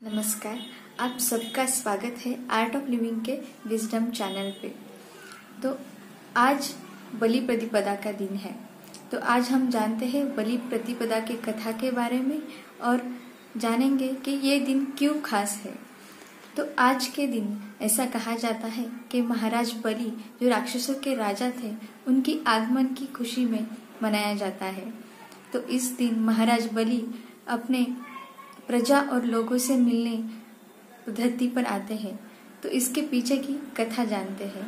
नमस्कार, आप सबका स्वागत है आर्ट ऑफ लिविंग के विजडम चैनल पे। तो आज बलि प्रतिपदा का दिन है। तो आज हम जानते हैं बलि प्रतिपदा की कथा के बारे में और जानेंगे कि ये दिन क्यों खास है। तो आज के दिन ऐसा कहा जाता है कि महाराज बलि जो राक्षसों के राजा थे, उनकी आगमन की खुशी में मनाया जाता है। तो इस दिन महाराज बलि अपने प्रजा और लोगों से मिलने धरती पर आते हैं। तो इसके पीछे की कथा जानते हैं।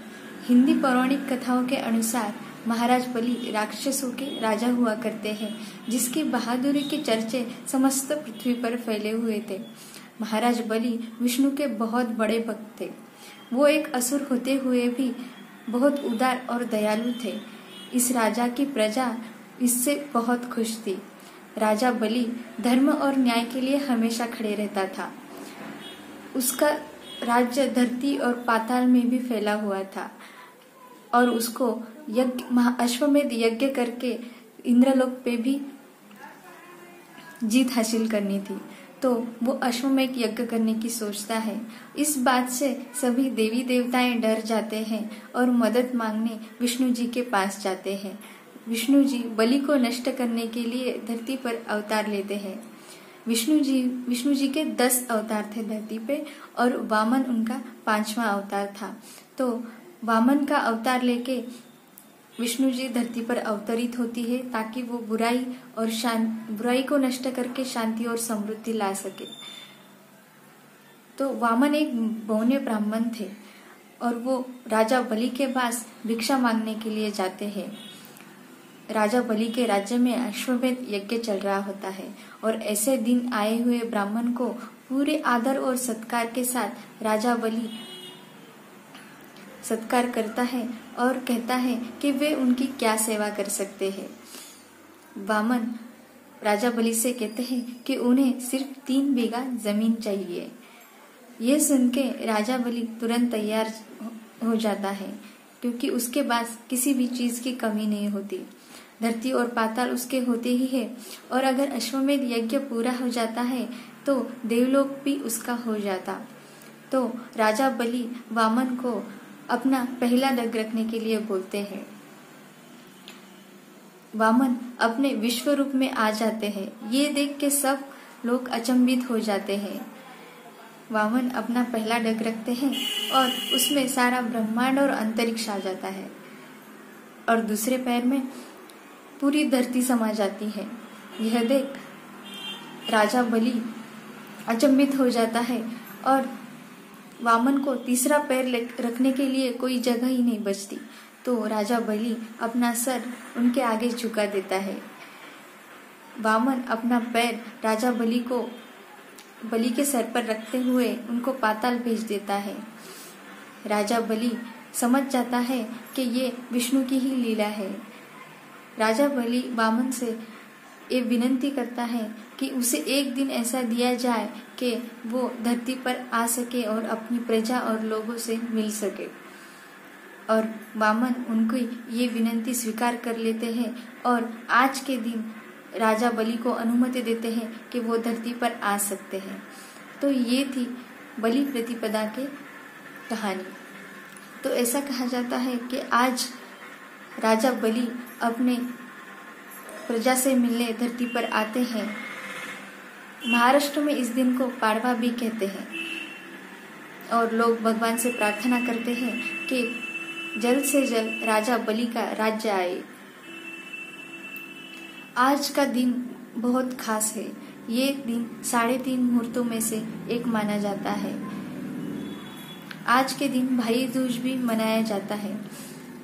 हिंदी पौराणिक कथाओं के अनुसार महाराज बलि राक्षसों के राजा हुआ करते हैं, जिसकी बहादुरी के चर्चे समस्त पृथ्वी पर फैले हुए थे। महाराज बलि विष्णु के बहुत बड़े भक्त थे। वो एक असुर होते हुए भी बहुत उदार और दयालु थे। इस राजा की प्रजा इससे बहुत खुश थी। राजा बलि धर्म और न्याय के लिए हमेशा खड़े रहता था। उसका राज्य धरती और पाताल में भी फैला हुआ था और उसको अश्वमेध यज्ञ करके इंद्रलोक पे भी जीत हासिल करनी थी। तो वो अश्वमेध यज्ञ करने की सोचता है। इस बात से सभी देवी देवताएं डर जाते हैं और मदद मांगने विष्णु जी के पास जाते हैं। विष्णु जी बलि को नष्ट करने के लिए धरती पर अवतार लेते हैं। विष्णु जी के 10 अवतार थे धरती पे और वामन उनका 5वां अवतार था। तो वामन का अवतार लेके विष्णु जी धरती पर अवतरित होती है ताकि वो बुराई को नष्ट करके शांति और समृद्धि ला सके। तो वामन एक बौने ब्राह्मण थे और वो राजा बलि के पास भिक्षा मांगने के लिए जाते हैं। राजा बलि के राज्य में अश्वमेध यज्ञ चल रहा होता है और ऐसे दिन आए हुए ब्राह्मण को पूरे आदर और सत्कार के साथ राजा बलि सत्कार करता है और कहता है कि वे उनकी क्या सेवा कर सकते हैं। वामन राजा बलि से कहते हैं कि उन्हें सिर्फ 3 बीघा जमीन चाहिए। ये सुन के राजा बलि तुरंत तैयार हो जाता है, क्योंकि उसके पास किसी भी चीज की कमी नहीं होती। धरती और पाताल उसके होते ही है और अगर अश्वमेध यज्ञ पूरा हो जाता है तो देवलोक भी उसका हो जाता। तो राजा बलि वामन को अपना पहला डग रखने के लिए बोलते हैं। वामन अपने विश्व रूप में आ जाते हैं। ये देख के सब लोग अचंभित हो जाते हैं। वामन अपना पहला डग रखते हैं और उसमें सारा ब्रह्मांड और अंतरिक्ष आ जाता है और दूसरे पैर में पूरी धरती समा जाती है। यह देख राजा बलि अचंभित हो जाता है और वामन को तीसरा पैर रखने के लिए कोई जगह ही नहीं बचती। तो राजा बलि अपना सर उनके आगे झुका देता है। वामन अपना पैर राजा बलि के सर पर रखते हुए उनको पाताल भेज देता है। राजा बलि समझ जाता है कि ये विष्णु की ही लीला है। राजा बलि वामन से ये विनंती करता है कि उसे एक दिन ऐसा दिया जाए कि वो धरती पर आ सके और अपनी प्रजा और लोगों से मिल सके। और वामन उनको ये विनंती स्वीकार कर लेते हैं और आज के दिन राजा बलि को अनुमति देते हैं कि वो धरती पर आ सकते हैं। तो ये थी बलि प्रतिपदा की कहानी। तो ऐसा कहा जाता है कि आज राजा बलि अपने प्रजा से मिलने धरती पर आते हैं। महाराष्ट्र में इस दिन को पाड़वा भी कहते हैं और लोग भगवान से प्रार्थना करते हैं कि जल्द से जल्द राजा बलि का राज्य आए। आज का दिन बहुत खास है। ये दिन 3.5 मुहूर्तों में से एक माना जाता है। आज के दिन भाई दूज भी मनाया जाता है।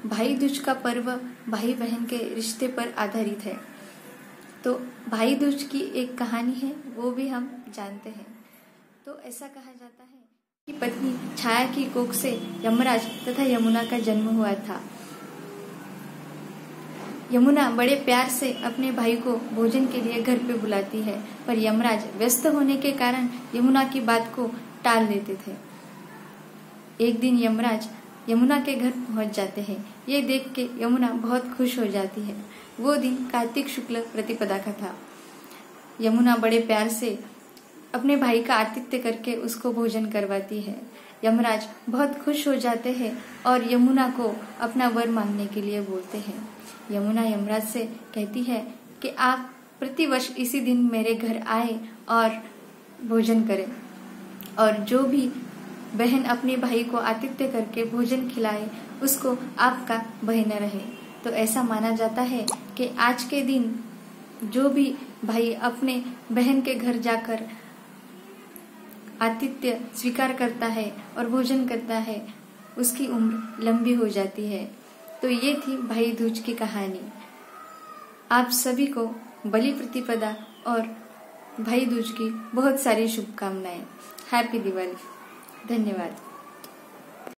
भाई दूज का पर्व भाई बहन के रिश्ते पर आधारित है। तो भाई दूज की एक कहानी है, वो भी हम जानते हैं। तो ऐसा कहा जाता है कि पत्नी छाया की कोख से यमराज तथा यमुना का जन्म हुआ था। यमुना बड़े प्यार से अपने भाई को भोजन के लिए घर पे बुलाती है, पर यमराज व्यस्त होने के कारण यमुना की बात को टाल देते थे। एक दिन यमराज यमुना के घर पहुंच जाते हैं। ये देख के यमुना बहुत खुश हो जाती है। वो दिन कार्तिक शुक्ल प्रतिपदा का था। यमुना बड़े प्यार से अपने भाई का आतिथ्य करके उसको भोजन करवाती है। यमराज बहुत खुश हो जाते हैं और यमुना को अपना वर मांगने के लिए बोलते हैं। यमुना यमराज से कहती है कि आप प्रतिवर्ष इसी दिन मेरे घर आए और भोजन करें, और जो भी बहन अपने भाई को आतिथ्य करके भोजन खिलाए उसको आपका भय न रहे। तो ऐसा माना जाता है कि आज के दिन जो भी भाई अपने बहन के घर जाकर आतिथ्य स्वीकार करता है और भोजन करता है, उसकी उम्र लंबी हो जाती है। तो ये थी भाई दूज की कहानी। आप सभी को बलि प्रतिपदा और भाई दूज की बहुत सारी शुभकामनाएं। हैप्पी दिवाली। धन्यवाद।